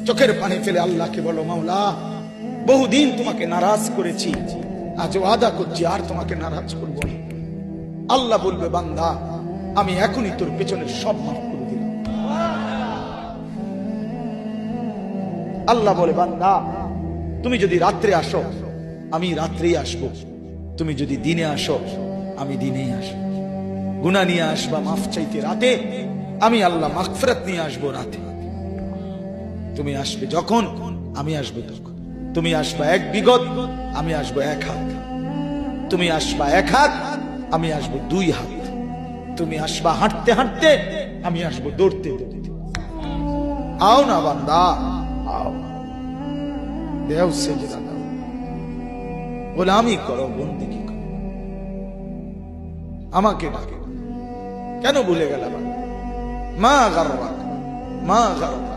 চোখের পানি ফেলে আল্লাহকে বলো, মাওলা বহুদিন তোমাকে নারাজ করেছি, আজ ওয়াদা করছি আর তোমাকে নারাজ করবো না। আল্লাহ বলবে, বান্দা আমি এখনই তোর পেছনের সব মাফ করে দিলাম। আল্লাহ বলে, বান্দা তুমি যদি রাত্রে আসো আমি রাত্রেই আসবো, তুমি যদি দিনে আসো আমি দিনেই আসবো। গুনাহ নিয়ে আসবা মাফ চাইতে রাতে, আমি আল্লাহ মাগফিরাত নিয়ে আসবো রাতে। তুমি আসবে যখন, আমি আসবো তখন। তুমি আসবা এক বিগত, আমি আসবো এক হাত। তুমি আসবা এক হাত, আমি আসবো দুই হাত। তুমি আসবা হাঁটতে হাঁটতে, আমি আসবো দৌড়তে দৌড়তে। আও না বান্দা, আও, দেও সেজদা দাও, গোলামি করো, বন্দেগী করো, আমাকে ডাকে। কেন ভুলে গেলাম? মা গাররাক, মা গাররাক।